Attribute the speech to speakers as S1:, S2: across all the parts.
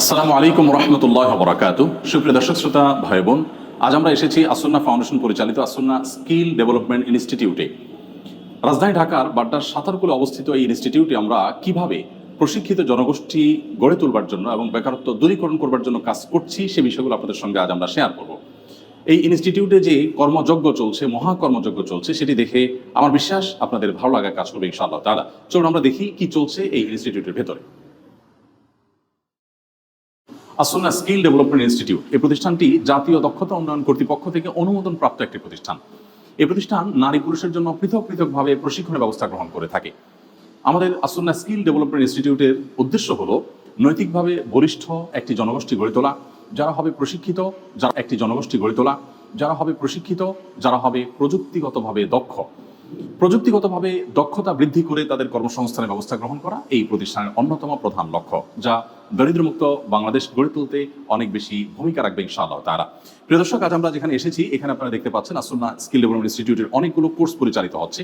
S1: আসসালামু আলাইকুম রহমতুল্লাহ বরাকাতু। সুপ্রিয় দর্শক শ্রোতা ভাই বোন, আজ আমরা এসেছি আসন্না ফাউন্ডেশন পরিচালিত আসন্না স্কিল ডেভেলপমেন্ট ইনস্টিটিউটে। রাজধানী ঢাকার বাড্ডার সাতারকুলে অবস্থিত এই ইনস্টিটিউটে আমরা কিভাবে প্রশিক্ষিত জনগোষ্ঠী গড়ে তুলবার জন্য এবং বেকারত্ব দূরীকরণ করবার জন্য কাজ করছি সে বিষয়গুলো আপনাদের সঙ্গে আজ আমরা শেয়ার করব। এই ইনস্টিটিউটে যে কর্মযজ্ঞ চলছে, মহাকর্মযজ্ঞ চলছে, সেটি দেখে আমার বিশ্বাস আপনাদের ভালো লাগা কাজ করবে ইনশাআল্লাহ তাআলা। চলুন আমরা দেখি কি চলছে এই ইনস্টিটিউটের ভেতরে। আসন্না স্কিল ডেভেলপমেন্ট ইনস্টিটিউট এই প্রতিষ্ঠানটি জাতীয় দক্ষতা উন্নয়ন কর্তৃপক্ষ থেকে অনুমোদন প্রাপ্ত একটি প্রতিষ্ঠান। এই প্রতিষ্ঠান নারী পুরুষের জন্য পৃথক পৃথকভাবে প্রশিক্ষণের ব্যবস্থা গ্রহণ করে থাকে। আমাদের আসন্না স্কিল ডেভেলপমেন্ট ইনস্টিটিউটের উদ্দেশ্য হলো নৈতিকভাবে বলিষ্ঠ একটি জনগোষ্ঠী গড়ে তোলা, যারা হবে প্রশিক্ষিত, যারা একটি জনগোষ্ঠী গড়ে তোলা, যারা হবে প্রশিক্ষিত, যারা হবে প্রযুক্তিগতভাবে দক্ষ। প্রযুক্তিগতভাবে দক্ষতা বৃদ্ধি করে তাদের কর্মসংস্থানের ব্যবস্থা গ্রহণ করা এই প্রতিষ্ঠানের অন্যতম প্রধান লক্ষ্য, যা দরিদ্রমুক্ত বাংলাদেশ গড়ে তুলতে অনেক বেশি ভূমিকা রাখবে ইনশাআল্লাহ তাআলা। প্রিয় দর্শক, আজ আমরা যেখানে এসেছি এখানে আপনারা দেখতে পাচ্ছেন আসন্না স্কিল ডেভেলপমেন্ট ইনস্টিটিউটের অনেকগুলো কোর্স পরিচালিত হচ্ছে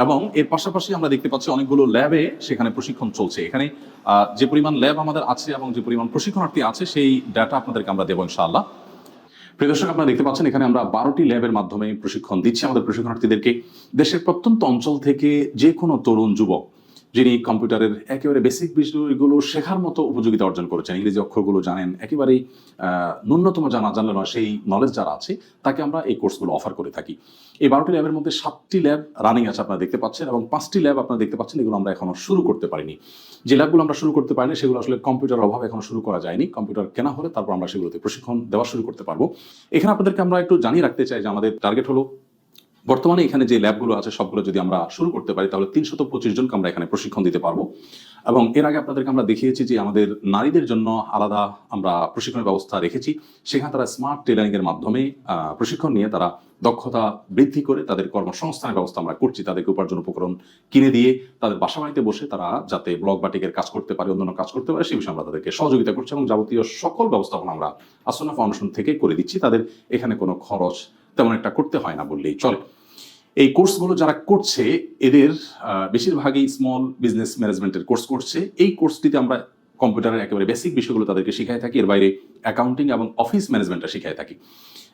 S1: এবং এর পাশাপাশি আমরা দেখতে পাচ্ছি অনেকগুলো ল্যাবে সেখানে প্রশিক্ষণ চলছে। এখানে যে পরিমাণ ল্যাব আমাদের আছে এবং যে পরিমাণ প্রশিক্ষণার্থী আছে সেই ডাটা আপনাদেরকে আমরা দেবো ইনশাআল্লাহ। প্রিয় দর্শক, আপনারা দেখতে পাচ্ছেন এখানে আমরা 12টি ল্যাবের মাধ্যমে প্রশিক্ষণ দিচ্ছি আমাদের প্রশিক্ষণার্থীদেরকে। দেশের প্রত্যন্ত অঞ্চল থেকে যে কোনো তরুণ যুবক যিনি কম্পিউটারের একেবারে বেসিক বিষয়গুলো শেখার মতো উপযোগিতা অর্জন করেছেন, ইংরেজি অক্ষরগুলো জানেন, একেবারেই ন্যূনতম জানলে নয় সেই নলেজ যারা আছে তাকে আমরা এই কোর্সগুলো অফার করে থাকি। এই 12টি ল্যাবের মধ্যে 7টি ল্যাব রানিং আছে আপনারা দেখতে পাচ্ছেন এবং 5টি ল্যাব আপনারা দেখতে পাচ্ছেন এগুলো আমরা এখনো শুরু করতে পারিনি। যে ল্যাবগুলো আমরা শুরু করতে পারিনি সেগুলো আসলে কম্পিউটার অভাবে এখনো শুরু করা যায়নি। কম্পিউটার কেনা হলে তারপর আমরা সেগুলোতে প্রশিক্ষণ দেওয়া শুরু করতে পারবো। এখানে আপনাদেরকে আমরা একটু জানিয়ে রাখতে চাই যে আমাদের টার্গেট হলো বর্তমানে এখানে যে ল্যাবগুলো আছে সবগুলো যদি আমরা শুরু করতে পারি তাহলে 325 জনকে আমরা এখানে প্রশিক্ষণ দিতে পারবো। এবং এর আগে আপনাদেরকে আমরা দেখিয়েছি যে আমাদের নারীদের জন্য আলাদা আমরা প্রশিক্ষণের ব্যবস্থা রেখেছি। সেখানে তারা স্মার্ট টেলারিং এর মাধ্যমে প্রশিক্ষণ নিয়ে তারা দক্ষতা বৃদ্ধি করে তাদের কর্মসংস্থানের ব্যবস্থা আমরা করছি। তাদেরকে উপার্জন উপকরণ কিনে দিয়ে তাদের বাসা বাড়িতে বসে তারা যাতে ব্লগ বাটিকের কাজ করতে পারে, অন্যান্য কাজ করতে পারে, সেই বিষয়ে আমরা তাদেরকে সহযোগিতা করছি এবং যাবতীয় সকল ব্যবস্থাপনা আমরা আসন্না ফাউন্ডেশন থেকে করে দিচ্ছি। তাদের এখানে কোনো খরচ তেমন একটা করতে হয় না বললেই চলে। এই কোর্সগুলো যারা করছে এদের বেশিরভাগই স্মল বিজনেস ম্যানেজমেন্টের কোর্স করছে। এই কোর্সটিতে আমরা কম্পিউটারের একেবারে বেসিক বিষয়গুলো তাদেরকে শিখাই থাকি, এর বাইরে অ্যাকাউন্টিং এবং অফিস ম্যানেজমেন্টটা শিখাই থাকি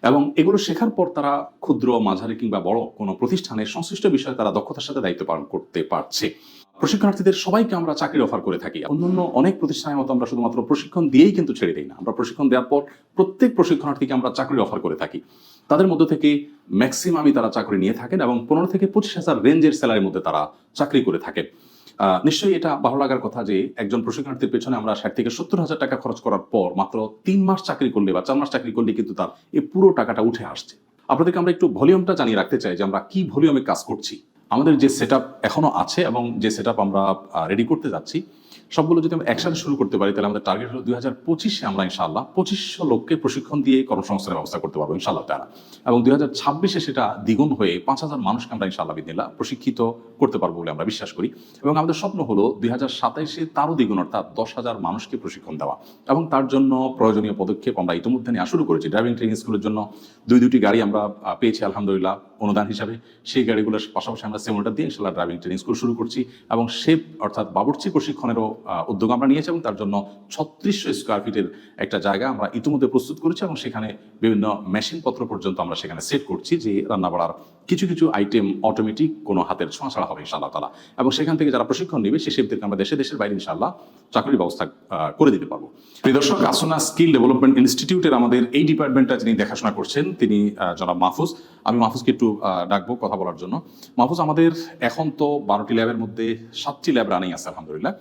S1: এবং এগুলো শেখার পর তারা ক্ষুদ্র, মাঝারি কিংবা বড় কোনো প্রতিষ্ঠানের সংশ্লিষ্ট বিষয়ে তারা দক্ষতার সাথে দায়িত্ব পালন করতে পারছে। প্রশিক্ষণার্থীদের সবাইকে আমরা চাকরির অফার করে থাকি। অন্যান্য অনেক প্রতিষ্ঠানের মতো আমরা শুধুমাত্র প্রশিক্ষণ দিয়েই কিন্তু ছেড়ে দিই না। আমরা প্রশিক্ষণ দেওয়ার পর প্রত্যেক প্রশিক্ষণার্থীকে আমরা চাকরির অফার করে থাকি। তাদের মধ্যে থেকে ম্যাক্সিমামই তারা চাকরি নিয়ে থাকেন এবং 15 থেকে 25,000 রেঞ্জের স্যালারির মধ্যে তারা চাকরি করে থাকেন। নিশ্চয়ই এটা ভালো লাগার কথা যে একজন প্রশিক্ষণার্থীর পেছনে আমরা 60 থেকে 70,000 টাকা খরচ করার পর মাত্র 3 মাস চাকরি করলে বা 4 মাস চাকরি করলে কিন্তু তার এই পুরো টাকাটা উঠে আসছে। আপনাদেরকে আমরা একটু ভলিউমটা জানিয়ে রাখতে চাই যে আমরা কি ভলিউমে কাজ করছি। আমাদের যে সেটআপ এখনো আছে এবং যে সেটআপ আমরা রেডি করতে যাচ্ছি সবগুলো যদি আমরা একসাথে শুরু করতে পারি তাহলে আমাদের টার্গেট হলো 2025-এ আমরা ইনশাআল্লাহ 2500 লোককে প্রশিক্ষণ দিয়ে কর্মসংস্থানের ব্যবস্থা করতে পারবো ইনশাআল্লাহ তাআলা এবং 2026-এ সেটা দ্বিগুণ হয়ে 5000 মানুষকে আমরা ইনশাআল্লাহ বিদিনিল্লাহ প্রশিক্ষিত করতে পারবো বলে আমরা বিশ্বাস করি এবং আমাদের স্বপ্ন হলো 2027-এ তারও দ্বিগুণ অর্থাৎ 10,000 মানুষকে প্রশিক্ষণ দেওয়া এবং তার জন্য প্রয়োজনীয় পদক্ষেপ আমরা ইতিমধ্যে নেওয়া শুরু করেছি। ড্রাইভিং ট্রেনিং স্কুলের জন্য দুটি গাড়ি আমরা পেয়েছি আলহামদুলিল্লাহ অনুদান হিসাবে। সেই গাড়িগুলোর পাশাপাশি আমরা সিমুলেটর দিয়ে ইনশাআল্লাহ ড্রাইভিং ট্রেনিং স্কুল শুরু করছি এবং শেপ অর্থাৎ বাবুর্চি প্রশিক্ষণেরও উদ্যোগ আমরা নিয়েছি এবং তার জন্য 3600 স্কোয়ার ফিটের একটা জায়গা আমরা ইতিমধ্যে প্রস্তুত করেছি এবং সেখানে বিভিন্ন মেশিনপত্র পর্যন্ত আমরা সেখানে সেট করছি যে রান্না বাড়ার কিছু কিছু আইটেম অটোমেটিক কোনো হাতের ছোঁয়া ছাড়া হবে ইনশাআল্লাহ তাআলা এবং সেখান থেকে যারা প্রশিক্ষণ নেবে সেই শেপদেরকে আমরা দেশের বাইরে ইনশাআল্লাহ চাকরির ব্যবস্থা করে দিতে পারবো। প্রিয় দর্শক, আসন্না স্কিল ডেভেলপমেন্ট ইনস্টিটিউটের আমাদের এই ডিপার্টমেন্টটা যিনি দেখাশোনা করছেন তিনি জনাব মাহফুজ। আমি মাহফুজকে একটু ডাকবো কথা বলার জন্য। মাহফুজ, আমাদের এখন তো 12টি ল্যাবের মধ্যে 7টি ল্যাব রানিং আছে আলহামদুলিল্লাহ।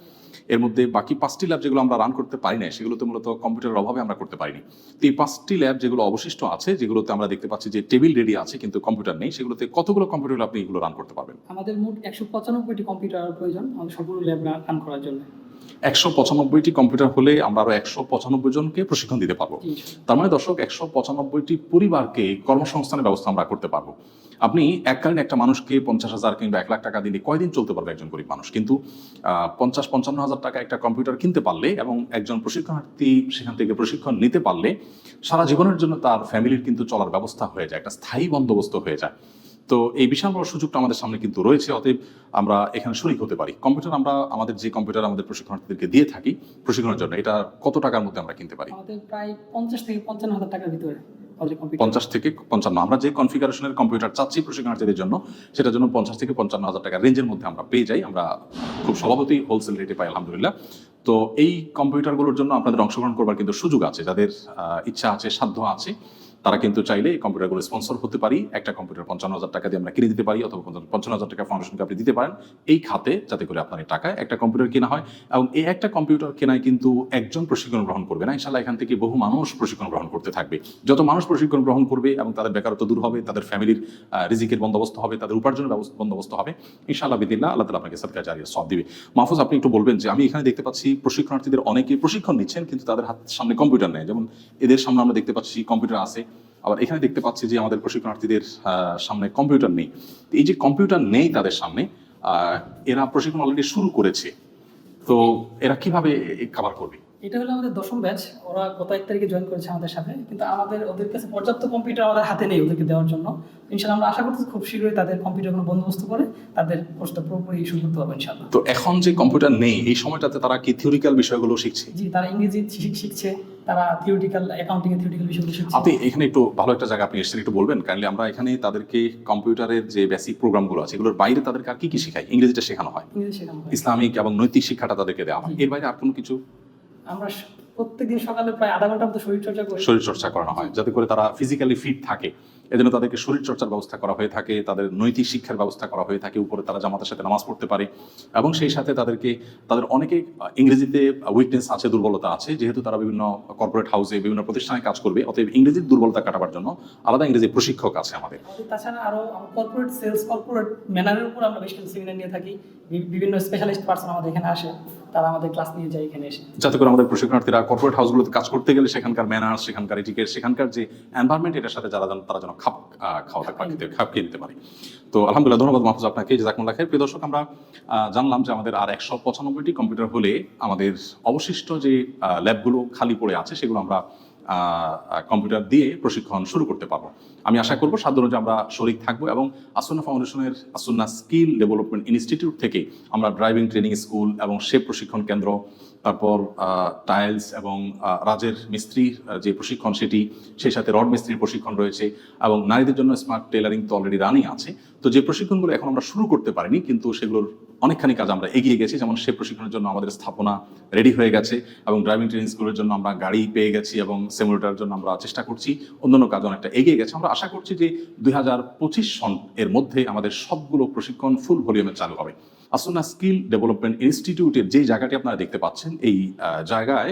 S1: এর মধ্যে বাকি 5টি ল্যাব যেগুলো আমরা রান করতে পারি না সেগুলোতে মূলত কম্পিউটারের অভাবে আমরা করতে পারিনি। তো এই 5টি ল্যাব যেগুলো অবশিষ্ট আছে যেগুলোতে আমরা দেখতে পাচ্ছি যে টেবিল রেডি আছে কিন্তু কম্পিউটার নেই, সেগুলোতে কতগুলো কম্পিউটার আপনি এগুলো রান করতে পারবেন?
S2: আমাদের মোট 195টি কম্পিউটার প্রয়োজন আমাদের সবগুলো ল্যাব রান করার জন্য।
S1: 195টি কম্পিউটার হলে আমরা আরো 195 জনকে প্রশিক্ষণ দিতে পারবো। তার মানে দর্শক 195টি পরিবারকে কর্মসংস্থানের ব্যবস্থা আমরা করতে পারবো। আপনি এককালীন একটা মানুষকে 50,000 কিংবা 1 লাখ টাকা দিলে কয়দিন চলতে পারবে একজন গরিব মানুষ, কিন্তু 50-55 হাজার টাকা একটা কম্পিউটার কিনতে পারলে এবং একজন প্রশিক্ষণার্থী সেখান থেকে প্রশিক্ষণ নিতে পারলে সারা জীবনের জন্য তার ফ্যামিলির কিন্তু চলার ব্যবস্থা হয়ে যায়, একটা স্থায়ী বন্দোবস্ত হয়ে যায়। তো এই বিশাল বড় সুযোগটা আমাদের সামনে কিন্তু রয়েছে, অতএব আমরা এখানে শরিক হতে পারি। কম্পিউটার আমরা আমাদের যে কম্পিউটার আমাদের প্রশিক্ষণার্থীদেরকে দিয়ে থাকি প্রশিক্ষণের জন্য, এটা কত টাকার মধ্যে আমরা কিনতে পারি?
S2: আমাদের প্রায় 50 থেকে 55 হাজার টাকার ভিতরে অলরেডি কম্পিউটার।
S1: 50 থেকে 55। আমরা যে কনফিগারেশনের কম্পিউটার চাচ্ছি প্রশিক্ষণার্থীদের জন্য, সেটার জন্য 50 থেকে 55 হাজার টাকার রেঞ্জের মধ্যে আমরা পেয়ে যাই। আমরা খুব স্বভাবতই হোলসেল রেটে পাই আলহামদুলিল্লাহ। তো এই কম্পিউটারগুলোর জন্য আপনাদের অংশগ্রহণ করবার কিন্তু সুযোগ আছে। যাদের ইচ্ছা আছে, সাধ্য আছে, তারা কিন্তু চাইলে এই কম্পিউটারগুলো স্পন্সর হতে পারি। একটা কম্পিউটার 55,000 টাকা দিয়ে আমরা কিনে দিতে পারি, অথবা 55,000 টাকা ফাউন্ডেশনকে আপনি দিতে পারেন এই খাতে, যাতে করে আপনার এই টাকায় একটা কম্পিউটার কেনা হয়। এবং এই একটা কম্পিউটার কেনায় কিন্তু একজন প্রশিক্ষণ গ্রহণ করবে না, ইনশাআল্লাহ এখান থেকে বহু মানুষ প্রশিক্ষণ গ্রহণ করতে থাকবে। যত মানুষ প্রশিক্ষণ গ্রহণ করবে এবং তাদের বেকারত্ব দূর হবে, তাদের ফ্যামিলির রিজিকের বন্দোবস্ত হবে, তাদের উপার্জনের বন্দোবস্ত হবে, ইনশাআল্লাহ বিদিল্লাহ আল্লাহ তাআলা আপনাকে সাদকা জারিয়া সওয়াব দিবে। মাহফুজ, আপনি একটু বলবেন যে আমি এখানে দেখতে পাচ্ছি প্রশিক্ষণার্থীদের অনেকে প্রশিক্ষণ নিচ্ছেন কিন্তু তাদের হাত সামনে কম্পিউটার নেই। যেমন এদের সামনে আমরা দেখতে পাচ্ছি কম্পিউটার আছে, আবার এখানে দেখতে পাচ্ছি যে আমাদের প্রশিক্ষণার্থীদের সামনে কম্পিউটার নেই। এই যে কম্পিউটার নেই তাদের সামনে, এরা প্রশিক্ষণ অলরেডি শুরু করেছে, তো এরা কিভাবে কভার করবে?
S2: এটা হলো আমাদের 10ম ব্যাচ। ওরা গত 1 তারিখে জয়েন করেছে আমাদের সাথে, কিন্তু ওদের কাছে পর্যাপ্ত কম্পিউটার আমাদের হাতে নেই ওদেরকে দেওয়ার জন্য। ইনশাআল্লাহ আমরা আশা করতেছি খুব শীঘ্রই তাদের কম্পিউটারগুলো বন্দোবস্ত করে তাদের কোর্সটা পুরোপুরি শুরু করতে হবে ইনশাআল্লাহ।
S1: তো এখন যে কম্পিউটার নেই এই সময়টাতে তারা কি থিওরিক্যাল বিষয়গুলো শিখছে?
S2: জি, তারা ইংরেজি শিখছে, তারা থিওরিটিক্যাল অ্যাকাউন্টিং এর থিওরিটিক্যাল বিষয়গুলো শিখছে।
S1: আপনি এখানে একটু ভালো একটা জায়গা আপনি এসেছেন, একটু বলবেন কাইন্ডলি। আমরা এখানে তাদেরকে কম্পিউটারের যে বেসিক প্রোগ্রামগুলো আছে এগুলোর বাইরে তাদেরকে আর কি কি শেখায়? ইংরেজিটা শেখানো হয়,
S2: ইংরেজি শেখানো হয়,
S1: ইসলামিক এবং নৈতিক শিক্ষাটা তাদেরকে দেওয়া হয়, এর বাইরে আর কোনো কিছু?
S2: আমরা প্রত্যেকদিন সকালে প্রায় আধা ঘন্টার মতো শরীরচর্চা করি।
S1: শরীরচর্চা করানো হয় যাতে করে তারা ফিজিক্যালি ফিট থাকে, এজন্য তাদেরকে শরীরচর্চার ব্যবস্থা করা হয়ে থাকে, তাদের নৈতিক শিক্ষার ব্যবস্থা করা হয়ে থাকে, উপরে তারা জামাতের সাথে নামাজ পড়তে পারে। এবং সেই সাথে তাদের অনেকে ইংরেজিতে উইকনেস আছে, দুর্বলতা আছে, যেহেতু তারা বিভিন্ন কর্পোরেট হাউসে বিভিন্ন প্রতিষ্ঠানে কাজ করবে, অতএব ইংরেজির দুর্বলতা কাটাবার জন্য আলাদা ইংরেজি প্রশিক্ষক আছে আমাদের।
S2: তাছাড়া আরো কর্পোরেট সেলস, কর্পোরেট ম্যানারের উপর আমরা বেশ কিছু সেমিনার নিয়ে থাকি। বিভিন্ন স্পেশালিস্ট পার্সন আমাদের এখানে আসে, তারা আমাদের ক্লাস নিয়ে যায় এখানে এসে,
S1: যাতে করে আমাদের প্রশিক্ষণার্থীরা কর্পোরেট হাউসগুলোতে কাজ করতে গেলে সেখানকার ম্যানার্স, সেখানকার এটিকেট, সেখানকার যে এনভায়রনমেন্ট, এটার সাথে তারা যেন খাপ খেয়ে নিতে পারে। তো আলহামদুলিল্লাহ, ধন্যবাদ মাহফুজ আপনাকে, জাযাকুমুল্লাহ খাইর। প্রিয় দর্শক, আমরা জানলাম যে আমাদের আর 195টি কম্পিউটার হলে আমাদের অবশিষ্ট যে ল্যাবগুলো খালি পড়ে আছে সেগুলো আমরা কম্পিউটার দিয়ে প্রশিক্ষণ শুরু করতে পারবো। আমি আশা করবো সাধ্য অনুযায়ী আমরা শরিক থাকবো এবং আসুন্না ফাউন্ডেশনের আসুন্না স্কিল ডেভেলপমেন্ট ইনস্টিটিউট থেকে আমরা ড্রাইভিং ট্রেনিং স্কুল এবং শেফ প্রশিক্ষণ কেন্দ্র, তারপর টাইলস এবং রাজের মিস্ত্রির যে প্রশিক্ষণ সেটি, সেই সাথে রড মিস্ত্রির প্রশিক্ষণ রয়েছে, এবং নারীদের জন্য স্মার্ট টেলারিং তো অলরেডি রানিং আছে। তো যে প্রশিক্ষণগুলো এখন আমরা শুরু করতে পারিনি কিন্তু সেগুলোর অনেকখানি কাজ আমরা এগিয়ে গেছি, যেমন শেফ প্রশিক্ষণের জন্য আমাদের স্থাপনা রেডি হয়ে গেছে, এবং ড্রাইভিং ট্রেনিং স্কুলের জন্য আমরা গাড়ি পেয়ে গেছি, এবং সিমুলেটরের জন্য আমরা চেষ্টা করছি, অন্যান্য কাজ অনেকটা এগিয়ে গেছে। আমরা আশা করছি যে 2025 সন এর মধ্যে আমাদের সবগুলো প্রশিক্ষণ ফুল ভলিউমে চালু হবে। আসুন্না স্কিল ডেভেলপমেন্ট ইনস্টিটিউটের যে জায়গাটি আপনারা দেখতে পাচ্ছেন, এই জায়গায়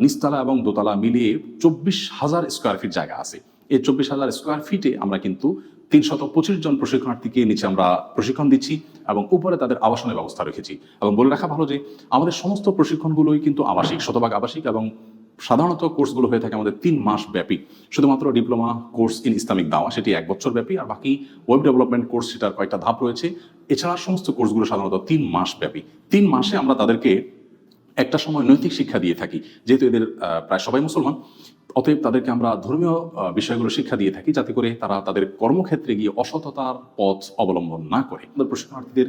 S1: নিচতলা এবং দোতলা মিলিয়ে 24,000 স্কোয়ার ফিট জায়গা আছে। এই 24,000 স্কোয়ার ফিটে আমরা কিন্তু 325 জন প্রশিক্ষণার্থীকে নিচে আমরা প্রশিক্ষণ দিচ্ছি এবং উপরে তাদের আবাসনের ব্যবস্থা রেখেছি। এবং বলে রাখা ভালো যে আমাদের সমস্ত প্রশিক্ষণগুলোই কিন্তু আবাসিক, শতভাগ আবাসিক, এবং সাধারণত কোর্সগুলো হয়ে থাকে আমাদের 3 মাস ব্যাপী। শুধুমাত্র ডিপ্লোমা কোর্স ইন ইসলামিক দাওয়া সেটি 1 বছর ব্যাপী, আর বাকি ওয়েব ডেভেলপমেন্ট কোর্স সেটার কয়েকটা ধাপ রয়েছে। এছাড়া সমস্ত কোর্সগুলো সাধারণত 3 মাস ব্যাপী। 3 মাসে আমরা তাদেরকে একটা সময় নৈতিক শিক্ষা দিয়ে থাকি, যেহেতু এদের প্রায় সবাই মুসলমান, অতএব তাদেরকে আমরা ধর্মীয় বিষয়গুলো শিক্ষা দিয়ে থাকি যাতে করে তারা তাদের কর্মক্ষেত্রে গিয়ে অসততার পথ অবলম্বন না করে। আমাদের প্রশিক্ষণার্থীদের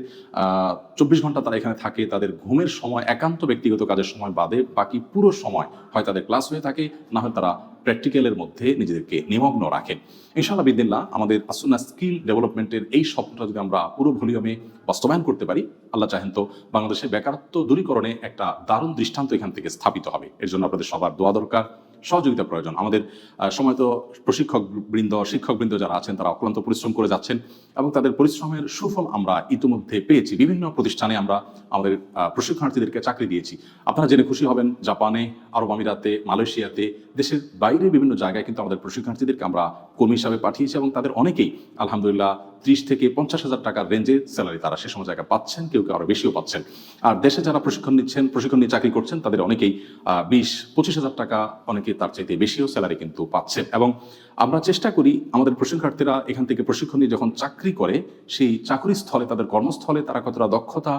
S1: 24 ঘন্টা তারা এখানে থাকে, তাদের ঘুমের সময় একান্ত ব্যক্তিগত কাজের সময় বাদে বাকি পুরো সময় হয় তাদের ক্লাস হয়ে থাকে, না হয় তারা প্র্যাকটিক্যালের মধ্যে নিজেদেরকে নিমগ্ন রাখেন। ইনশাআল্লাহ বিদিল্লাহ আমাদের আসুন্না স্কিল ডেভেলপমেন্টের এই স্বপ্নটা যদি আমরা পুরো ভলিউমে বাস্তবায়ন করতে পারি, আল্লাহ চাহেন তো বাংলাদেশের বেকারত্ব দূরীকরণে একটা দারুণ দৃষ্টান্ত এখান থেকে স্থাপিত হবে। এর জন্য আপনাদের সবার দোয়া দরকার, সহযোগিতা প্রয়োজন। আমাদের সময় তো শিক্ষকবৃন্দ যারা আছেন তারা অক্লান্ত পরিশ্রম করে যাচ্ছেন এবং তাদের পরিশ্রমের সুফল আমরা ইতিমধ্যে পেয়েছি। বিভিন্ন প্রতিষ্ঠানে আমরা আমাদের প্রশিক্ষণার্থীদেরকে চাকরি দিয়েছি। আপনারা জেনে খুশি হবেন, জাপানে, আরব আমিরাতে, মালয়েশিয়াতে, দেশের বাইরে বিভিন্ন জায়গায় কিন্তু আমাদের প্রশিক্ষণার্থীদেরকে আমরা কর্মী হিসাবে পাঠিয়েছি এবং তাদের অনেকেই আলহামদুলিল্লাহ 30 থেকে 50,000 টাকার রেঞ্জে স্যালারি তারা সে সময় জায়গায় পাচ্ছেন, কেউ কেউ আরো বেশিও পাচ্ছেন। আর দেশে যারা প্রশিক্ষণ নিয়ে চাকরি করছেন তাদের অনেকেই 20-25,000 টাকা, অনেকে তার চাইতে বেশিও স্যালারি কিন্তু পাচ্ছেন। এবং আমরা চেষ্টা করি আমাদের প্রশিক্ষণার্থীরা এখান থেকে প্রশিক্ষণ নিয়ে যখন চাকরি করে সেই চাকরির স্থলে, তাদের কর্মস্থলে তারা কতটা দক্ষতা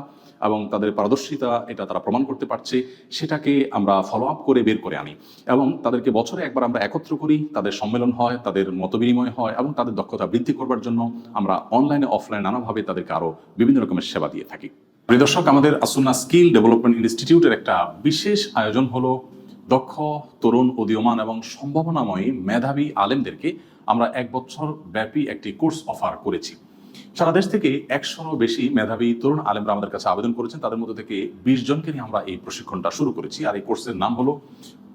S1: এবং তাদের পারদর্শিতা এটা তারা প্রমাণ করতে পারছে, সেটাকে আমরা ফলো আপ করে বের করে আনি এবং তাদেরকে বছরে একবার আমরা একত্র করি, তাদের সম্মেলন হয়, তাদের মতবিনিময় হয় এবং তাদের দক্ষতা বৃদ্ধি করবার জন্য আমরা অনলাইনে অফলাইনে নানাভাবে তাদেরকে আরও বিভিন্ন রকমের সেবা দিয়ে থাকি। প্রিয় দর্শক, আমাদের আসুন্না স্কিল ডেভেলপমেন্ট ইনস্টিটিউটের একটা বিশেষ আয়োজন হলো দক্ষ, তরুণ, উদীয়মান এবং সম্ভাবনাময়ী মেধাবী আলেমদেরকে আমরা 1 বছর ব্যাপী একটি কোর্স অফার করেছি। সারা দেশ থেকে 100-রও বেশি মেধাবী তরুণ আলেমরা আমাদের কাছে আবেদন করেছেন। তাদের মধ্যে থেকে 20 জনকে নিয়ে আমরা এই প্রশিক্ষণটা শুরু করেছি। আর এই কোর্সের নাম হলো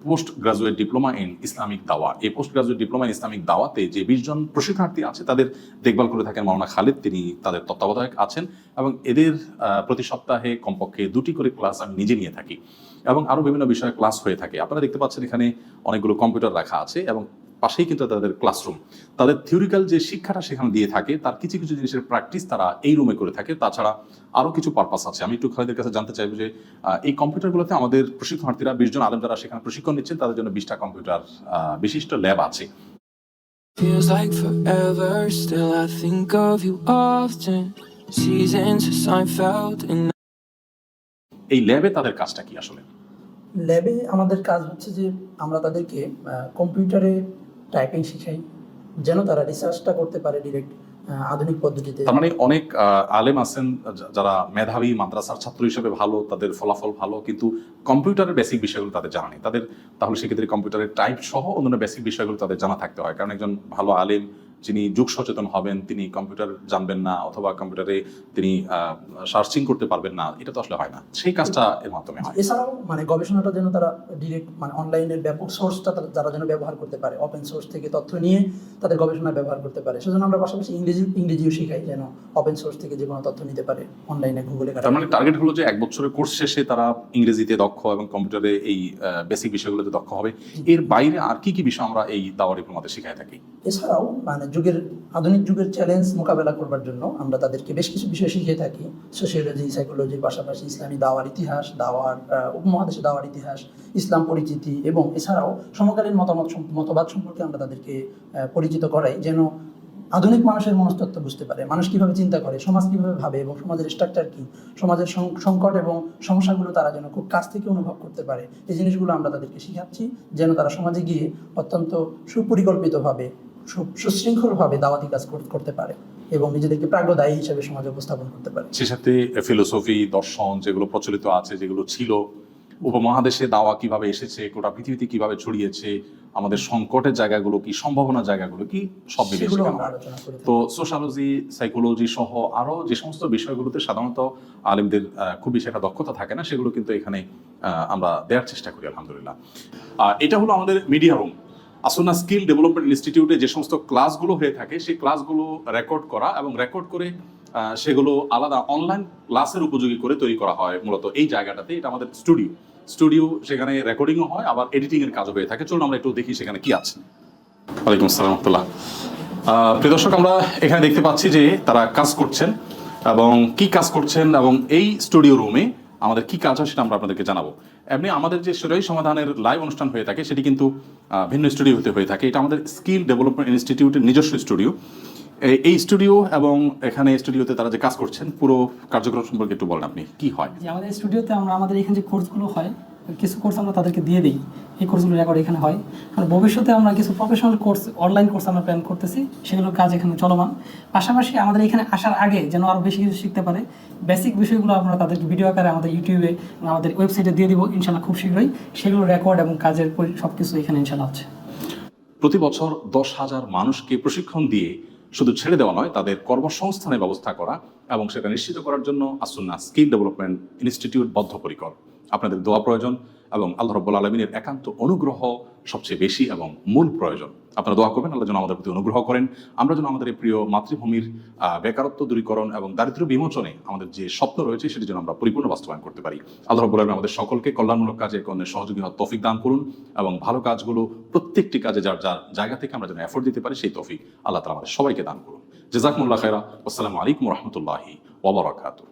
S1: post graduate diploma in Islamic দাওয়া। এই post graduate diploma in Islamic দাওয়াতে যে 20 জন প্রশিক্ষার্থী আছে তাদের দেখভাল করে থাকেন মাওলানা খালিদ, তিনি তাদের তত্ত্বাবধায়ক আছেন এবং এদের প্রতি সপ্তাহে কমপক্ষে 2টি করে ক্লাস আমি নিজে নিয়ে থাকি এবং আরও বিভিন্ন বিষয়ে ক্লাস হয়ে থাকে। আপনারা দেখতে পাচ্ছেন এখানে অনেকগুলো কম্পিউটার রাখা আছে এবং পাশেই কিন্তু তাদের ক্লাসরুম। তাদের থিওরিক্যাল যে শিক্ষাটা সেখানে দিয়ে থাকে, তার কিছু কিছু জিনিসের প্র্যাকটিস তারা এই রুমে করে থাকে। তাছাড়া আরও কিছু পারপাস আছে। আমি একটু খালিদের কাছে জানতে চাইবো যে এই কম্পিউটারগুলোতে আমাদের প্রশিক্ষণার্থীরা 20 জন আলেম যারা সেখানে প্রশিক্ষণ নিচ্ছেন তাদের জন্য 20টা কম্পিউটার বিশিষ্ট ল্যাব আছে।
S3: Feels like forever, still I think of you often. Seasons of Seinfeld and
S1: এই ল্যাবে তাদের কাজটা কি আসলে?
S4: ল্যাবে আমাদের কাজ হচ্ছে যে আমরা তাদেরকে কম্পিউটারে টাইপিং শিখাই, যেন তারা রিসার্চটা করতে পারে ডিরেক্ট আধুনিক পদ্ধতিতে।
S1: তার মানে অনেক আলেম আছেন যারা মেধাবী, মাদ্রাসার ছাত্র হিসেবে ভালো, তাদের ফলাফল ভালো, কিন্তু কম্পিউটারের বেসিক বিষয়গুলো তাদের জানা নেই। তাহলে সেক্ষেত্রে কম্পিউটারের টাইপ সহ অন্যান্য বেসিক বিষয়গুলো তাদের জানা থাকতে হয়। কারণ একজন ভালো আলেম যিনি যুগ সচেতন হবেন, তিনি কম্পিউটার জানবেন না অথবা কম্পিউটারে তিনি সার্চিং করতে পারবেন না, এটা তো আসলে হয় না। সেই কাজটা এর মাধ্যমে হয়।
S4: এছাড়াও গবেষণাটা যেন তারা ডিরেক্ট অনলাইনের ব্যাপক সোর্সটা যারা যেন ব্যবহার করতে পারে, ওপেন সোর্স থেকে তথ্য নিয়ে তাদের গবেষণায় ব্যবহার করতে পারে। সেজন্য আমরা পাশাপাশি ইংরেজিও শিখাই, যেন ওপেন সোর্স থেকে যে কোনো তথ্য নিতে পারে অনলাইনে, গুগলে।
S1: তার মানে টার্গেট হলো যে 1 বছরের কোর্স শেষে তারা ইংরেজিতে দক্ষ এবং কম্পিউটারে এই বেসিক বিষয়গুলোতে দক্ষ হবে। এর বাইরে আর কি কি বিষয় আমরা এই দাওয়া ডিপ্লোমাতে শিখাই থাকি?
S4: এছাড়াও আধুনিক যুগের চ্যালেঞ্জ মোকাবেলা করবার জন্য আমরা তাদেরকে বেশ কিছু বিষয় শিখিয়ে থাকি। সোশিওলজি, সাইকোলজির পাশাপাশি ইসলামী দাওয়ার ইতিহাস, উপমহাদেশে দাওয়ার ইতিহাস, ইসলাম পরিচিতি এবং এছাড়াও সমকালীন মতবাদ সম্পর্কে আমরা তাদেরকে পরিচিত করাই, যেন আধুনিক মানুষের মনস্তত্ত্ব বুঝতে পারে, মানুষ কিভাবে চিন্তা করে, সমাজ কিভাবে ভাবে এবং সমাজের স্ট্রাকচার কি, সমাজের সংকট এবং সমস্যাগুলো তারা যেন খুব কাছ থেকে অনুভব করতে পারে। এই জিনিসগুলো আমরা তাদেরকে শিখাচ্ছি, যেন তারা সমাজে গিয়ে অত্যন্ত সুপরিকল্পিতভাবে, সুশৃঙ্খলভাবে দাওয়াতি কাজ করতে পারে এবং নিজেদেরকে প্রাজ্ঞদায়ী হিসেবে সমাজে উপস্থাপন করতে পারে।
S1: সে সাথে ফিলোসফি, দর্শন যেগুলো প্রচলিত আছে, যেগুলো ছিল, উপমহাদেশে দাওয়া কিভাবে এসেছে, গোটা পৃথিবীতে কিভাবে ছড়িয়েছে, আমাদের সংকটের জায়গাগুলো কি, সম্ভাবনার জায়গাগুলো কি, সব মিলিয়ে
S4: সেগুলো
S1: শেখানো
S4: আমরা
S1: হয়।
S4: আলোচনা করি।
S1: তো সোশ্যালজি, সাইকোলজি সহ আরো যে সমস্ত বিষয়গুলোতে সাধারণত আলেমদের খুব বেশি একটা দক্ষতা থাকে না, সেগুলো কিন্তু এখানে আমরা দেওয়ার চেষ্টা করি আলহামদুলিল্লাহ। এটা হলো আমাদের media room. As-Sunnah skill development ইনস্টিটিউটে যে সমস্ত ক্লাসগুলো হয়ে থাকে সেই ক্লাসগুলো রেকর্ড করা এবং রেকর্ড করে সেগুলো আলাদা অনলাইন ক্লাসের উপযোগী করে তৈরি করা হয় মূলত এই জায়গাটাতে। এটা আমাদের স্টুডিও, সেখানে রেকর্ডিংও হয়, আবার এডিটিং এর কাজও হয়ে থাকে। চলুন আমরা একটু দেখি সেখানে কি আছে। ওয়ালাইকুম আসসালাম রহমতুল্লাহ। প্রিয় দর্শক, আমরা এখানে দেখতে পাচ্ছি যে তারা কাজ করছেন এবং কি কাজ করছেন এবং এই স্টুডিও রুমে আমাদের কি কাজ হয় সেটা আমরা আপনাদেরকে জানাবো। এমনি আমাদের যে সেরাই সমাধানের লাইভ অনুষ্ঠান হয়ে থাকে সেটি কিন্তু ভিন্ন স্টুডিওতে হয়ে থাকে। এটা আমাদের স্কিল ডেভেলপমেন্ট ইনস্টিটিউটের নিজস্ব স্টুডিও। এই স্টুডিও এবং এখানে স্টুডিওতে তারা যে কাজ করছেন পুরো কার্যক্রম সম্পর্কে একটু বলেন আপনি, কি হয়?
S2: যে আমাদের স্টুডিওতে আমাদের এখানে যে কোর্সগুলো হয়, কিছু কোর্স আমরা তাদেরকে দিয়ে দিই, এই কোর্সগুলো রেকর্ড এখানে হয়। আর ভবিষ্যতে আমরা কিছু প্রফেশনাল কোর্স, অনলাইন কোর্স আমরা প্ল্যান করতেছি, সেগুলোর কাজ এখানে চলমান। পাশাপাশি আমাদের এখানে আসার আগে যেন আরও বেশি কিছু শিখতে পারে, বেসিক বিষয়গুলো আমরা তাদেরকে ভিডিও আকারে আমাদের ইউটিউবে, আমাদের ওয়েবসাইটে দিয়ে দিব ইনশাল্লাহ খুব শীঘ্রই। সেগুলো রেকর্ড এবং কাজের সব কিছু এখানে ইনশাল্লাহ হচ্ছে।
S1: প্রতি বছর 10,000 মানুষকে প্রশিক্ষণ দিয়ে শুধু ছেড়ে দেওয়া নয়, তাদের কর্মসংস্থানের ব্যবস্থা করা এবং সেটা নিশ্চিত করার জন্য আসুন্না স্কিল ডেভেলপমেন্ট ইনস্টিটিউট বদ্ধপরিকর। আপনাদের দোয়া প্রয়োজন এবং আল্লাহ রাব্বুল আলামিনের একান্ত অনুগ্রহ সবচেয়ে বেশি এবং মূল প্রয়োজন। আপনারা দোয়া করবেন আল্লাহ যেন আমাদের প্রতি অনুগ্রহ করেন, আমরা যেন আমাদের এই প্রিয় মাতৃভূমির বেকারত্ব দূরীকরণ এবং দারিদ্র্য বিমোচনে আমাদের যে স্বপ্ন রয়েছে সেটি যেন আমরা পরিপূর্ণ বাস্তবায়ন করতে পারি। আল্লাহ রাব্বুল আলামিন আমাদের সকলকে কল্যাণমূলক কাজে সহযোগী হওয়ার তৌফিক দান করুন এবং ভালো কাজগুলো প্রত্যেকটি কাজে যার যার জায়গা থেকে আমরা যেন এফোর্ট দিতে পারি সেই তৌফিক আল্লাহ তাআলা আমাদের সবাইকে দান করুন। জাযাকুমুল্লাহ খায়রা। আসসালামু আলাইকুম ওয়া রাহমাতুল্লাহি ওয়া বারাকাতুহু।